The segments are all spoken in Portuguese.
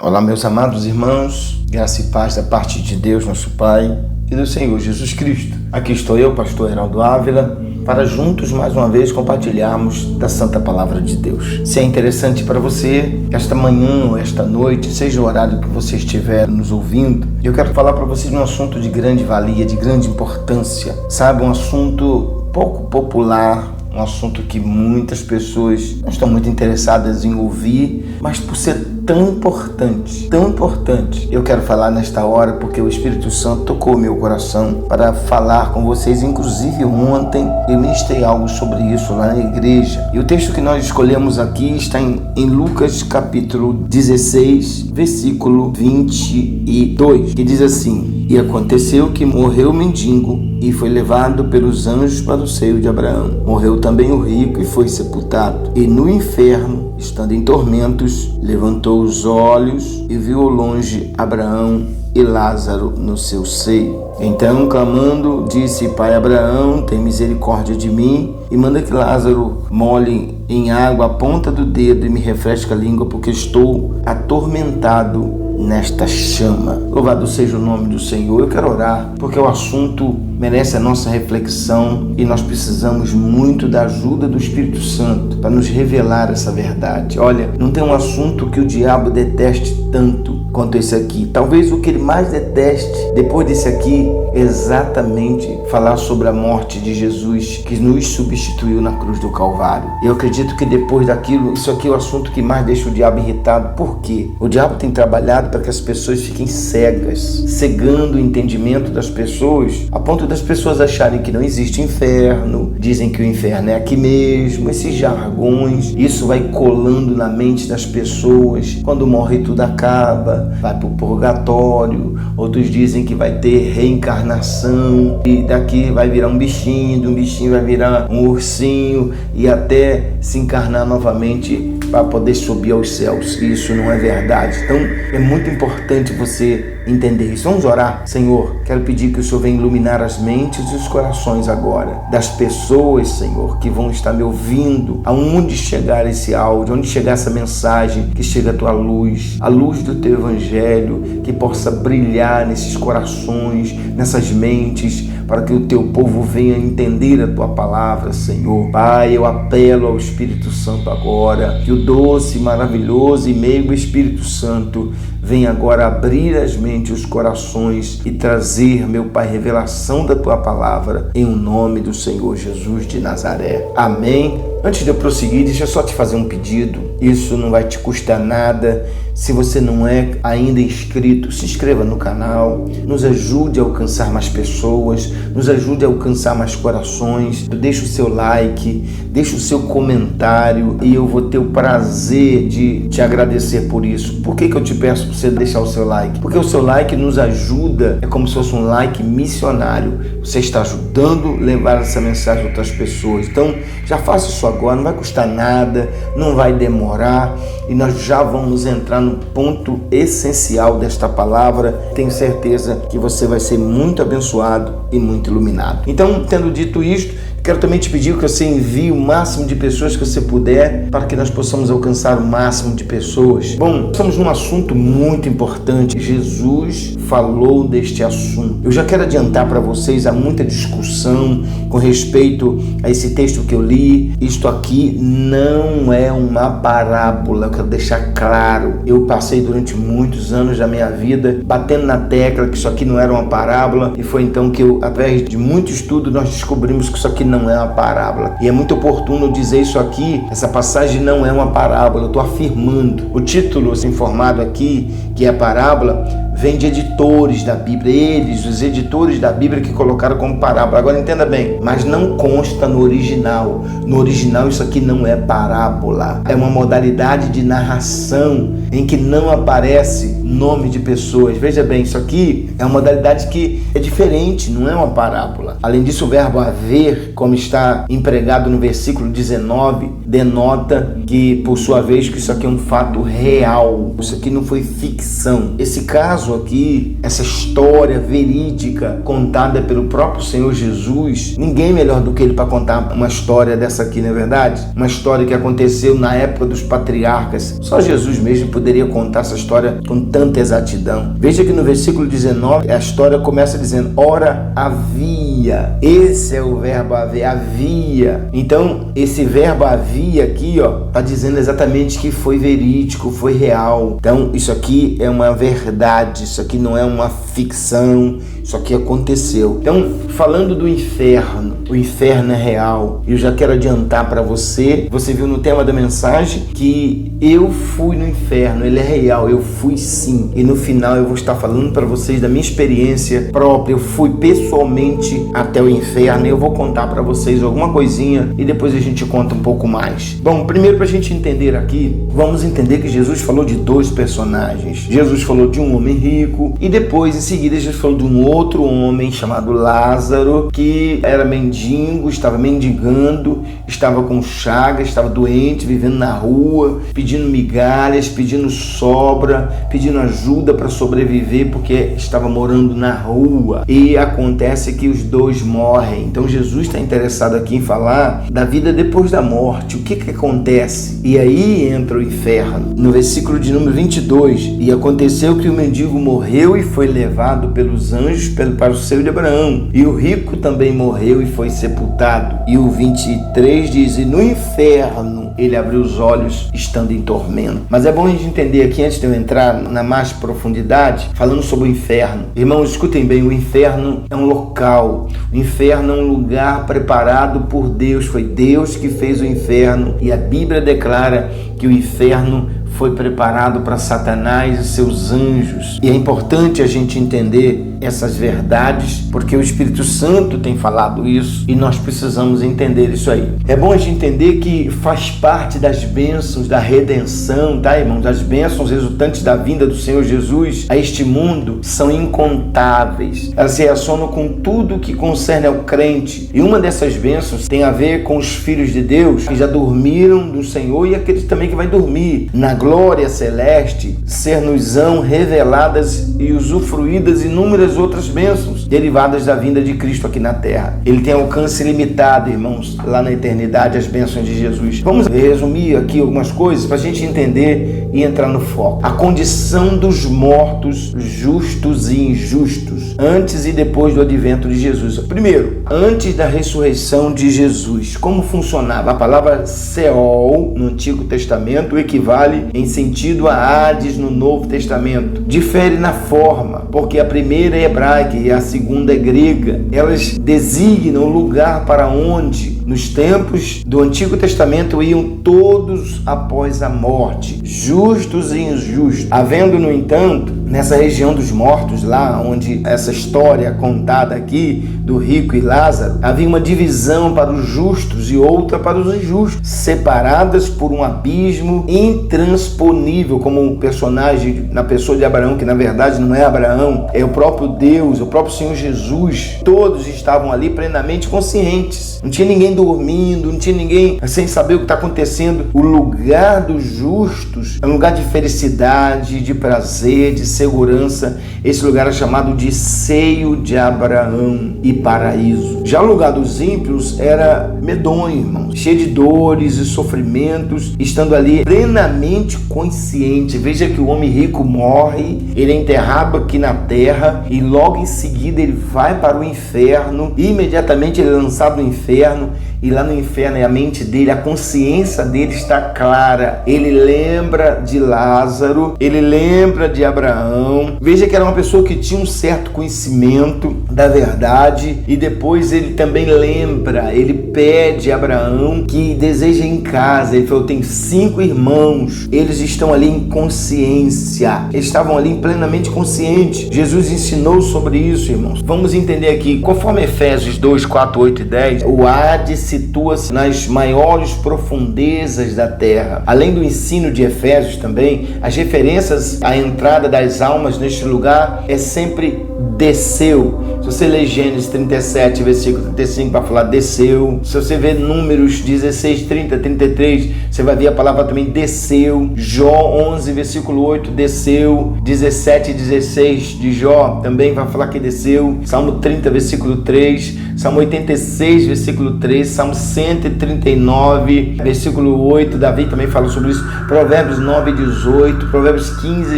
Olá, meus amados irmãos, graça e paz da parte de Deus, nosso Pai, e do Senhor Jesus Cristo. Aqui estou eu, pastor Heraldo Ávila, para juntos, mais uma vez, compartilharmos da Santa Palavra de Deus. Se é interessante para você, esta manhã ou esta noite, seja o horário que você estiver nos ouvindo, eu quero falar para vocês de um assunto de grande valia, de grande importância, sabe, um assunto pouco popular, um assunto que muitas pessoas não estão muito interessadas em ouvir, mas por ser tão importante, eu quero falar nesta hora porque o Espírito Santo tocou meu coração para falar com vocês. Inclusive ontem eu ministrei algo sobre isso lá na igreja. E o texto que nós escolhemos aqui está em Lucas capítulo 16, versículo 22, que diz assim: E aconteceu que morreu o mendigo e foi levado pelos anjos para o seio de Abraão. Morreu também o rico e foi sepultado. E no inferno, estando em tormentos, levantou os olhos e viu ao longe Abraão e Lázaro no seu seio. Então, clamando, disse: Pai Abraão, tem misericórdia de mim e manda que Lázaro molhe em água a ponta do dedo e me refresque a língua, porque estou atormentado nesta chama. Louvado seja o nome do Senhor. Eu quero orar porque o assunto merece a nossa reflexão e nós precisamos muito da ajuda do Espírito Santo para nos revelar essa verdade. Olha, não tem um assunto que o diabo deteste tanto quanto esse aqui. Talvez o que ele mais deteste depois desse aqui é exatamente falar sobre a morte de Jesus, que nos substituiu na cruz do Calvário. Eu acredito que depois daquilo, isso aqui é o assunto que mais deixa o diabo irritado. Por quê? O diabo tem trabalhado para que as pessoas fiquem cegas, cegando o entendimento das pessoas, a ponto das pessoas acharem que não existe inferno, dizem que o inferno é aqui mesmo, esses jargões. Isso vai colando na mente das pessoas. Quando morre tudo acaba, vai para o purgatório. Outros dizem que vai ter reencarnação e daqui vai virar um bichinho, de um bichinho vai virar um ursinho e até se encarnar novamente para poder subir aos céus. Isso não é verdade. Então é muito importante você entender isso. Vamos orar. Senhor, quero pedir que o Senhor venha iluminar as mentes e os corações agora das pessoas, Senhor, que vão estar me ouvindo, aonde chegar esse áudio, onde chegar essa mensagem, que chega a tua luz, a luz do teu evangelho, que possa brilhar nesses corações, nessas mentes, para que o teu povo venha entender a tua palavra, Senhor. Pai, eu apelo ao Espírito Santo agora, que o doce, maravilhoso e meigo Espírito Santo venha agora abrir as mentes e os corações e trazer, meu Pai, revelação da tua palavra, em o nome do Senhor Jesus de Nazaré. Amém. Antes de eu prosseguir, deixa eu só te fazer um pedido. Isso não vai te custar nada. Se você não é ainda inscrito, se inscreva no canal, nos ajude a alcançar mais pessoas, nos ajude a alcançar mais corações. Deixa o seu like, deixa o seu comentário e eu vou ter o prazer de te agradecer por isso. Por que eu te peço para você deixar o seu like? Porque o seu like nos ajuda, é como se fosse um like missionário. Você está ajudando a levar essa mensagem a outras pessoas. Então, já faça isso agora, não vai custar nada, não vai demorar e nós já vamos entrar no ponto essencial desta palavra. Tenho certeza que você vai ser muito abençoado e muito iluminado. Então, tendo dito isto, quero também te pedir que você envie o máximo de pessoas que você puder para que nós possamos alcançar o máximo de pessoas. Bom, estamos num assunto muito importante. Jesus falou deste assunto. Eu já quero adiantar para vocês, há muita discussão com respeito a esse texto que eu li. Isto aqui não é uma parábola, eu quero deixar claro. Eu passei durante muitos anos da minha vida batendo na tecla que isso aqui não era uma parábola e foi então que através de muito estudo, nós descobrimos que isso aqui não é uma parábola. E é muito oportuno dizer isso aqui, essa passagem não é uma parábola, eu estou afirmando. O título assim, formado aqui, que é a parábola, vem de editores da Bíblia, eles, os editores da Bíblia que colocaram como parábola. Agora entenda bem, mas não consta no original. No original isso aqui não é parábola, é uma modalidade de narração em que não aparece nome de pessoas. Veja bem, isso aqui é uma modalidade que é diferente, não é uma parábola. Além disso, o verbo haver, como está empregado no versículo 19, denota que, por sua vez, que isso aqui é um fato real. Isso aqui não foi ficção. Esse caso caso aqui, essa história verídica contada pelo próprio Senhor Jesus, ninguém melhor do que ele para contar uma história dessa aqui, não é verdade? Uma história que aconteceu na época dos patriarcas. Só Jesus mesmo poderia contar essa história com tanta exatidão. Veja que no versículo 19, a história começa dizendo: ora havia. Esse é o verbo haver, havia. Então, esse verbo havia aqui, está dizendo exatamente que foi verídico, foi real. Então, isso aqui é uma verdade, isso aqui não é uma ficção, isso aqui aconteceu. Então, falando do inferno, o inferno é real. Eu já quero adiantar para você viu no tema da mensagem que eu fui no inferno, ele é real, eu fui sim. E no final eu vou estar falando para vocês da minha experiência própria. Eu fui pessoalmente até o inferno e eu vou contar para vocês alguma coisinha e depois a gente conta um pouco mais. Bom, primeiro, para a gente entender aqui, vamos entender que Jesus falou de dois personagens. Jesus falou de um homem rico e depois, em seguida, Jesus falou de um outro homem chamado Lázaro, que era mendigo, estava mendigando, estava com chagas, estava doente, vivendo na rua, pedindo migalhas, pedindo sobra, pedindo ajuda para sobreviver, porque estava morando na rua. E acontece que os dois morrem. Então Jesus está interessado aqui em falar da vida depois da morte. O que acontece? E aí entra o inferno. No versículo de número 22, e aconteceu que o mendigo morreu e foi levado pelos anjos para o seio de Abraão, e o rico também morreu e foi sepultado. E o 23 diz: e no inferno ele abriu os olhos estando em tormento. Mas é bom a gente entender aqui, antes de eu entrar na mais profundidade, falando sobre o inferno. Irmãos, escutem bem, o inferno é um local, o inferno é um lugar preparado por Deus. Foi Deus que fez o inferno, e a Bíblia declara que o inferno foi preparado para Satanás e seus anjos. E é importante a gente entender essas verdades, porque o Espírito Santo tem falado isso e nós precisamos entender isso aí. É bom a gente entender que faz parte das bênçãos da redenção, tá, irmãos? As bênçãos resultantes da vinda do Senhor Jesus a este mundo são incontáveis. Elas se relacionam com tudo que concerne ao crente. E uma dessas bênçãos tem a ver com os filhos de Deus que já dormiram do Senhor e aqueles também que vai dormir. Na glória celeste, ser-nos-ão reveladas e usufruídas inúmeras outras bênçãos derivadas da vinda de Cristo aqui na terra. Ele tem alcance limitado, irmãos, lá na eternidade, as bênçãos de Jesus. Vamos resumir aqui algumas coisas para a gente entender e entrar no foco. A condição dos mortos, justos e injustos, antes e depois do advento de Jesus. Primeiro, antes da ressurreição de Jesus, como funcionava? A palavra Seol no Antigo Testamento equivale em sentido a Hades no Novo Testamento. Difere na forma, porque a primeira é hebraica e a segunda é grega. Elas designam o lugar para onde, nos tempos do Antigo Testamento, iam todos após a morte, justos e injustos. Havendo, no entanto, nessa região dos mortos, lá onde essa história contada aqui do rico e Lázaro, havia uma divisão para os justos e outra para os injustos, separadas por um abismo intransponível, como um personagem na pessoa de Abraão, que na verdade não é Abraão, é o próprio Deus, o próprio Senhor Jesus. Todos estavam ali plenamente conscientes. Não tinha ninguém dormindo, não tinha ninguém sem saber o que está acontecendo. O lugar dos justos é um lugar de felicidade, de prazer, de segurança. Esse lugar é chamado de seio de Abraão e paraíso. Já o lugar dos ímpios era medonho, irmãos, cheio de dores e sofrimentos, estando ali plenamente consciente. Veja que o homem rico morre, ele é enterrado aqui na terra e logo em seguida ele vai para o inferno. Imediatamente ele é lançado no inferno, e lá no inferno é a mente dele, a consciência dele está clara. Ele lembra de Lázaro, ele lembra de Abraão. Veja que era uma pessoa que tinha um certo conhecimento da verdade, e depois ele também lembra, ele pede a Abraão que deseja ir em casa. Ele falou: tem 5 irmãos, eles estão ali em consciência, eles estavam ali plenamente conscientes. Jesus ensinou sobre isso, irmãos. Vamos entender aqui, conforme Efésios 2, 4, 8 e 10, o Hades situa-se nas maiores profundezas da terra. Além do ensino de Efésios também, as referências à entrada das almas neste lugar é sempre desceu. Se você ler Gênesis 37, versículo 35, vai falar desceu. Se você ver Números 16, 30, 33, você vai ver a palavra também desceu. Jó 11, versículo 8, desceu. 17, 16 de Jó também vai falar que desceu. Salmo 30, versículo 3. Salmo 86, versículo 3. Salmo 139, versículo 8. Davi também fala sobre isso. Provérbios 9, 18. Provérbios 15,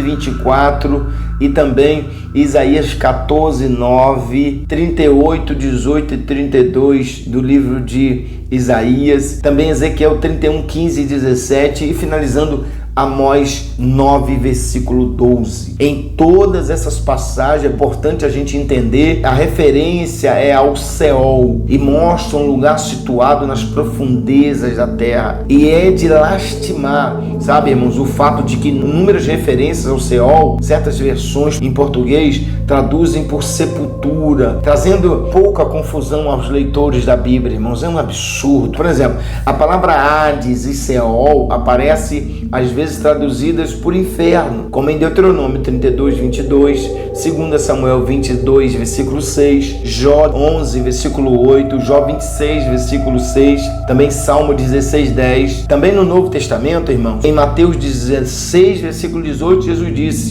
24. E também Isaías 14, 9, 38, 18 e 32 do livro de Isaías. Também Ezequiel 31, 15 e 17. E finalizando Amós 9, versículo 12. Em todas essas passagens é importante a gente entender, a referência é ao Seol e mostra um lugar situado nas profundezas da terra. E é de lastimar, sabe, irmãos, o fato de que inúmeras referências ao Seol, certas versões em português traduzem por sepultura, trazendo pouca confusão aos leitores da Bíblia, irmãos. É um absurdo. Por exemplo, a palavra Hades e Seol aparece às vezes traduzidas por inferno, como em Deuteronômio 32, 22, 2 Samuel 22, versículo 6, Jó 11, versículo 8, Jó 26, versículo 6, também Salmo 16, 10. Também no Novo Testamento, irmãos, em Mateus 16, versículo 18,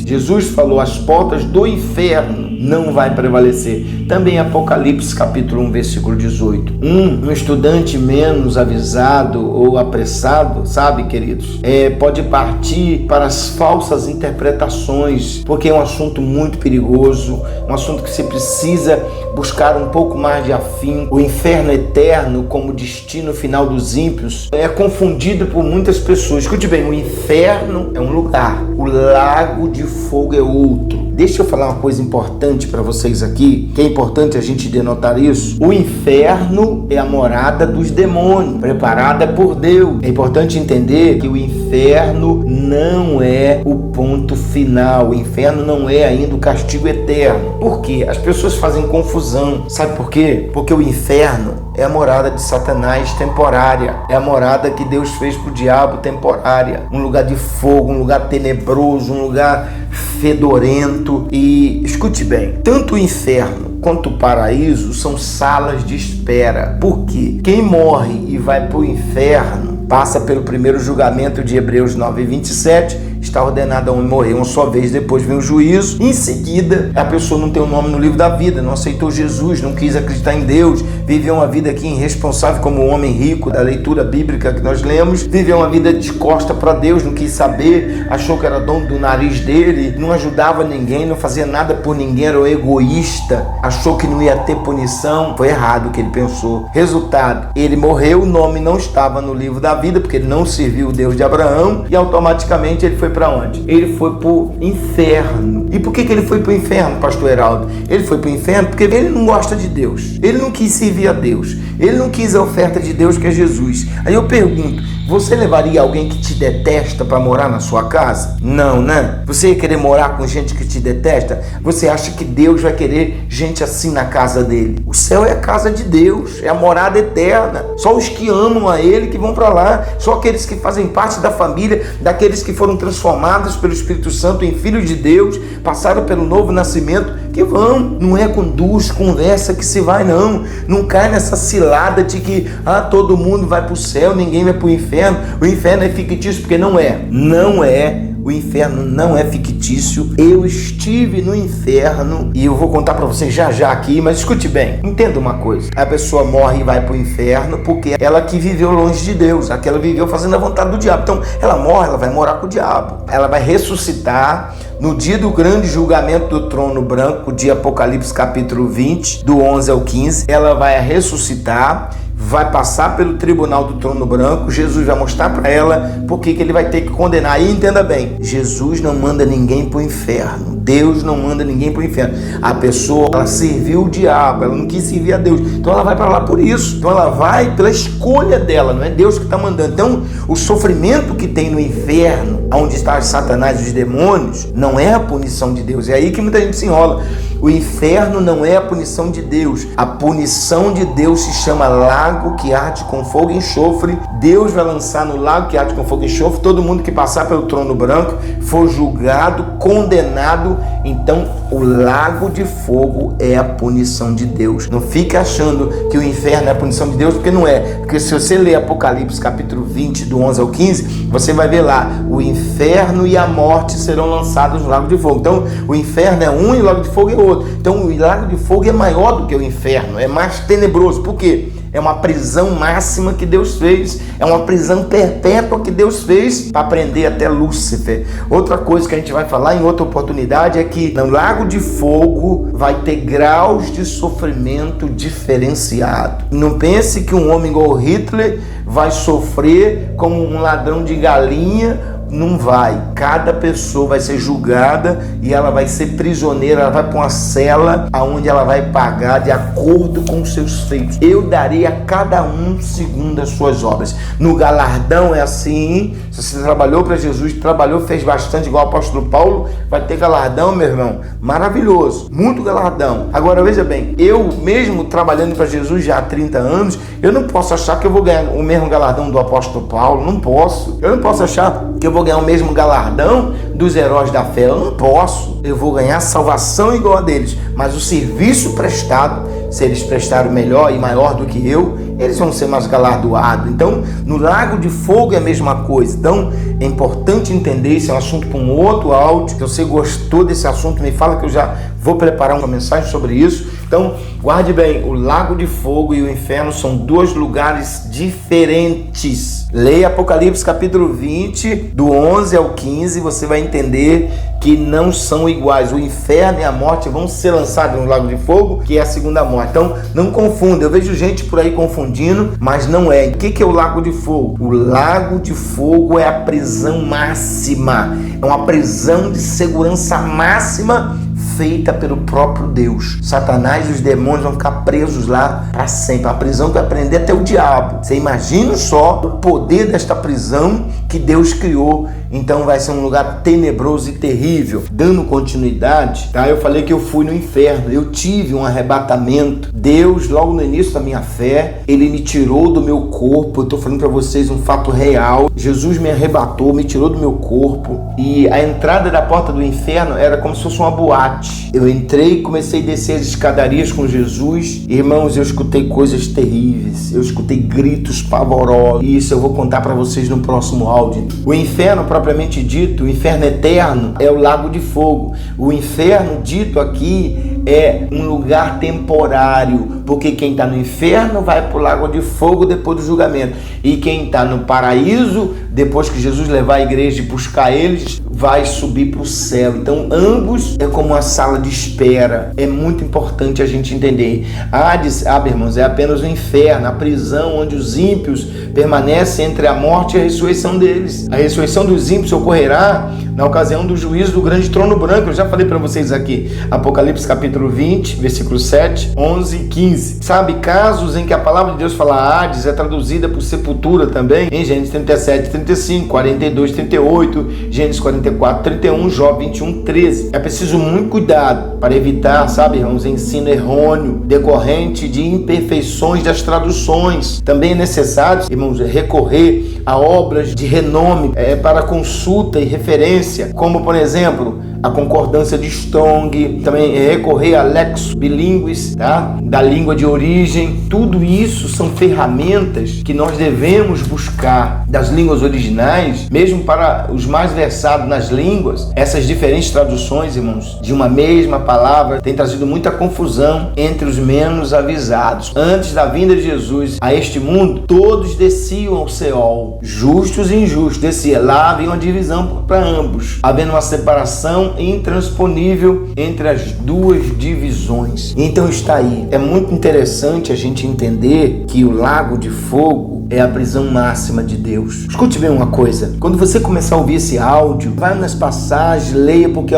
Jesus falou, as portas do inferno não vai prevalecer. Também Apocalipse capítulo 1, versículo 18. Um estudante menos avisado ou apressado, sabe, queridos, pode partir para as falsas interpretações, porque é um assunto muito perigoso, um assunto que você precisa buscar um pouco mais de afinco. O inferno eterno como destino final dos ímpios é confundido por muitas pessoas. Escute bem, o inferno é um lugar, o lago de fogo é outro. Deixa eu falar uma coisa importante para vocês aqui, que é importante a gente denotar isso. O inferno é a morada dos demônios, preparada por Deus. É importante entender que o inferno não é o ponto final. O inferno não é ainda o castigo eterno. Por quê? As pessoas fazem confusão. Sabe por quê? Porque o inferno é a morada de Satanás temporária. É a morada que Deus fez para o diabo temporária. Um lugar de fogo, um lugar tenebroso, um lugar fedorento. E escute bem, tanto o inferno quanto o paraíso são salas de espera. Por quê? Quem morre e vai para o inferno passa pelo primeiro julgamento de Hebreus 9, 27, está ordenado a um morrer uma só vez, depois vem o juízo. Em seguida, a pessoa não tem o nome no livro da vida, não aceitou Jesus, não quis acreditar em Deus, viveu uma vida aqui irresponsável como um homem rico da leitura bíblica que nós lemos, viveu uma vida de costa para Deus, não quis saber, achou que era dono do nariz dele, não ajudava ninguém, não fazia nada por ninguém, era um egoísta, achou que não ia ter punição. Foi errado o que ele pensou. Resultado, ele morreu, o nome não estava no livro da vida, porque ele não serviu o Deus de Abraão, e automaticamente ele foi para onde? Ele foi para o inferno. E por que ele foi para o inferno, pastor Heraldo? Ele foi para o inferno porque ele não gosta de Deus, ele não quis servir a Deus, ele não quis a oferta de Deus, que é Jesus. Aí eu pergunto, você levaria alguém que te detesta para morar na sua casa? Não, né? Você ia querer morar com gente que te detesta? Você acha que Deus vai querer gente assim na casa dele? O céu é a casa de Deus, é a morada eterna. Só os que amam a ele que vão para lá, só aqueles que fazem parte da família, daqueles que foram transformados pelo Espírito Santo em filhos de Deus, passaram pelo novo nascimento, que vão. Não é com duas conversas que se vai, não. Não cai nessa cilada de que todo mundo vai para o céu, ninguém vai para o inferno. O inferno é fictício, porque não é. Não é. O inferno não é fictício. Eu estive no inferno e eu vou contar para vocês já aqui, mas escute bem, entenda uma coisa. A pessoa morre e vai para o inferno porque ela que viveu longe de Deus, aquela viveu fazendo a vontade do diabo. Então ela morre, ela vai morar com o diabo. Ela vai ressuscitar no dia do grande julgamento do trono branco, de Apocalipse capítulo 20, do 11 ao 15. Ela vai ressuscitar, vai passar pelo tribunal do trono branco. Jesus vai mostrar para ela por que ele vai ter que condenar. E entenda bem, Jesus não manda ninguém para o inferno. Deus não manda ninguém para o inferno. A pessoa, ela serviu o diabo, ela não quis servir a Deus, então ela vai para lá por isso. Então ela vai pela escolha dela, não é Deus que está mandando. Então o sofrimento que tem no inferno, onde está Satanás e os demônios, não é a punição de Deus. É aí que muita gente se enrola. O inferno não é a punição de Deus. A punição de Deus se chama lago que arde com fogo e enxofre. Deus vai lançar no lago que arde com fogo e enxofre todo mundo que passar pelo trono branco, for julgado, condenado. Então o lago de fogo é a punição de Deus. Não fique achando que o inferno é a punição de Deus, porque não é. Porque se você ler Apocalipse capítulo 20, do 11 ao 15, você vai ver lá, o inferno e a morte serão lançados no lago de fogo. Então o inferno é um e o lago de fogo é outro. Então o lago de fogo é maior do que o inferno, é mais tenebroso. Por quê? É uma prisão máxima que Deus fez, é uma prisão perpétua que Deus fez para prender até Lúcifer. Outra coisa que a gente vai falar em outra oportunidade é que no lago de fogo vai ter graus de sofrimento diferenciado. Não pense que um homem igual Hitler vai sofrer como um ladrão de galinha. Não vai. Cada pessoa vai ser julgada e ela vai ser prisioneira, ela vai para uma cela onde ela vai pagar de acordo com os seus feitos. Eu darei a cada um segundo as suas obras. No galardão é assim. Se você trabalhou para Jesus, trabalhou, fez bastante igual o apóstolo Paulo, vai ter galardão, meu irmão. Maravilhoso. Muito galardão. Agora veja bem, eu mesmo trabalhando para Jesus já há 30 anos, eu não posso achar que eu vou ganhar o mesmo galardão do apóstolo Paulo. Não posso. Eu não posso achar que eu vou ganhar o mesmo galardão dos heróis da fé. Eu não posso. Eu vou ganhar salvação igual a deles, mas o serviço prestado, se eles prestaram melhor e maior do que eu, eles vão ser mais galardoados. Então, no lago de fogo é a mesma coisa. Então, é importante entender, esse é um assunto para um outro áudio. Se você gostou desse assunto, me fala que eu já vou preparar uma mensagem sobre isso. Então, guarde bem, o lago de fogo e o inferno são dois lugares diferentes. Leia Apocalipse capítulo 20, do 11 ao 15, você vai entender que não são iguais. O inferno e a morte vão ser lançados no lago de fogo, que é a segunda morte. Então, não confunda. Eu vejo gente por aí confundindo, mas não é. O que é o lago de fogo? O lago de fogo é a prisão máxima. É uma prisão de segurança máxima feita pelo próprio Deus. Satanás e os demônios vão ficar presos lá para sempre. A prisão vai prender até o diabo. Você imagina só o poder desta prisão que Deus criou. Então vai ser um lugar tenebroso e terrível. Dando continuidade, tá? Eu falei que eu fui no inferno. Eu tive um arrebatamento. Deus, logo no início da minha fé, Ele me tirou do meu corpo. Eu estou falando para vocês um fato real. Jesus me arrebatou, me tirou do meu corpo. E a entrada da porta do inferno era como se fosse uma boate. Eu entrei e comecei a descer as escadarias com Jesus. Irmãos, eu escutei coisas terríveis. Eu escutei gritos pavorosos. E isso eu vou contar para vocês no próximo áudio. O inferno, propriamente dito, o inferno eterno, é o lago de fogo. O inferno dito aqui é um lugar temporário, porque quem está no inferno vai para o lago de fogo depois do julgamento. E quem está no paraíso, depois que Jesus levar a igreja e buscar eles, vai subir para o céu. Então ambos é como uma sala de espera. É muito importante a gente entender. Hades, irmãos, é apenas o inferno, a prisão onde os ímpios permanecem entre a morte e a ressurreição deles. A ressurreição dos ímpios ocorrerá na ocasião do juízo do grande trono branco. Eu já falei para vocês aqui, Apocalipse capítulo 20, versículos 7, 11 e 15. Sabe, casos em que a palavra de Deus fala Hades é traduzida por sepultura também, em Gênesis 37, 35, 42, 38, Gênesis 44, 31, Jó 21, 13. É preciso muito cuidado para evitar, sabe, irmãos, ensino errôneo, decorrente de imperfeições das traduções. Também é necessário, irmãos, recorrer a obras de renome para consulta e referência, como, por exemplo, a concordância de Strong, também recorrer a lexos bilíngues, tá? Da língua de origem. Tudo isso são ferramentas que nós devemos buscar das línguas originais, mesmo para os mais versados nas línguas. Essas diferentes traduções, irmãos, de uma mesma palavra, têm trazido muita confusão entre os menos avisados. Antes da vinda de Jesus a este mundo, todos desciam ao Seol, justos e injustos, descia. Lá havia uma divisão para ambos, havendo uma separação intransponível entre as duas divisões. Então está aí. É muito interessante a gente entender que o lago de fogo é a prisão máxima de Deus. Escute bem uma coisa. Quando você começar a ouvir esse áudio, vai nas passagens, leia, porque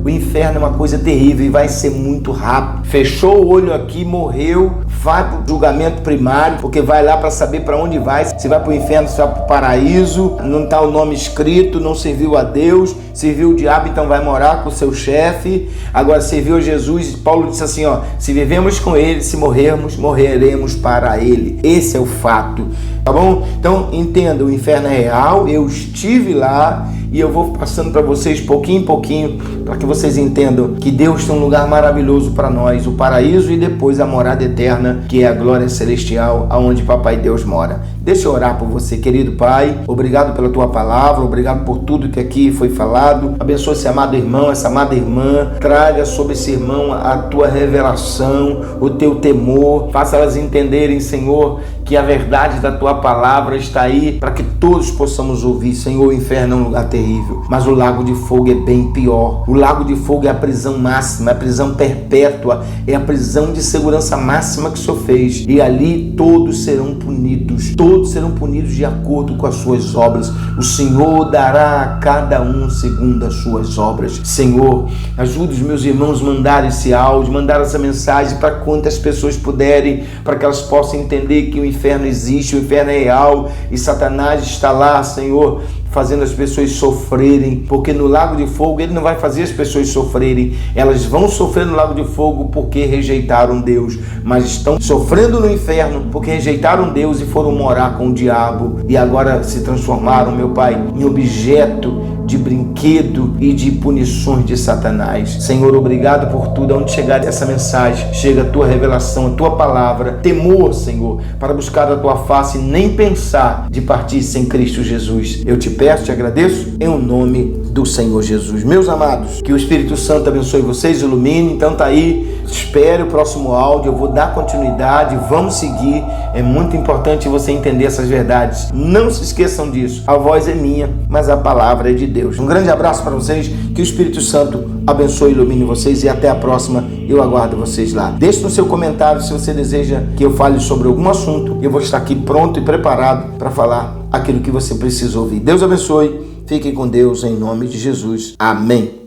o inferno é uma coisa terrível e vai ser muito rápido. Fechou o olho aqui, morreu, vai para o julgamento primário, porque vai lá para saber para onde vai, se vai para o inferno, se vai para o paraíso, não está o nome escrito, não serviu a Deus, serviu o diabo, então vai morar com o seu chefe. Agora serviu a Jesus, Paulo disse assim, se vivemos com ele, se morrermos, morreremos para ele. Esse é o fato, tá bom? Então entenda, o inferno é real, eu estive lá e eu vou passando para vocês pouquinho em pouquinho, para que vocês entendam que Deus tem um lugar maravilhoso para nós, o paraíso e depois a morada eterna, que é a glória celestial, aonde Papai Deus mora. Deixa eu orar por você, querido Pai. Obrigado pela tua palavra, obrigado por tudo que aqui foi falado. Abençoa esse amado irmão, essa amada irmã. Traga sobre esse irmão a tua revelação, o teu temor. Faça elas entenderem, Senhor, que a verdade da tua palavra está aí para que todos possamos ouvir. Senhor, o inferno é um lugar terrível, mas o lago de fogo é bem pior. O lago de fogo é a prisão máxima, é a prisão perpétua, é a prisão de segurança máxima que o Senhor fez. E ali todos serão punidos de acordo com as suas obras. O Senhor dará a cada um segundo as suas obras. Senhor, ajude os meus irmãos a mandar esse áudio, mandar essa mensagem para quantas pessoas puderem, para que elas possam entender que o inferno existe, o inferno é real e Satanás está lá, Senhor, fazendo as pessoas sofrerem, porque no lago de fogo ele não vai fazer as pessoas sofrerem, elas vão sofrer no lago de fogo porque rejeitaram Deus, mas estão sofrendo no inferno porque rejeitaram Deus e foram morar com o diabo e agora se transformaram, meu Pai, em objeto de brinquedo e de punições de Satanás. Senhor, obrigado por tudo. Onde chegar essa mensagem, chega a tua revelação, a tua palavra, temor, Senhor, para buscar a tua face e nem pensar de partir sem Cristo Jesus. Eu te peço, te agradeço, em nome do Senhor Jesus. Meus amados, que o Espírito Santo abençoe vocês, ilumine. Então tá aí, espere o próximo áudio, eu vou dar continuidade, vamos seguir. É muito importante você entender essas verdades. Não se esqueçam disso. A voz é minha, mas a palavra é de Deus. Um grande abraço para vocês, que o Espírito Santo abençoe e ilumine vocês e até a próxima. Eu aguardo vocês lá. Deixe no seu comentário se você deseja que eu fale sobre algum assunto. Eu vou estar aqui pronto e preparado para falar aquilo que você precisa ouvir. Deus abençoe. Fiquem com Deus em nome de Jesus. Amém.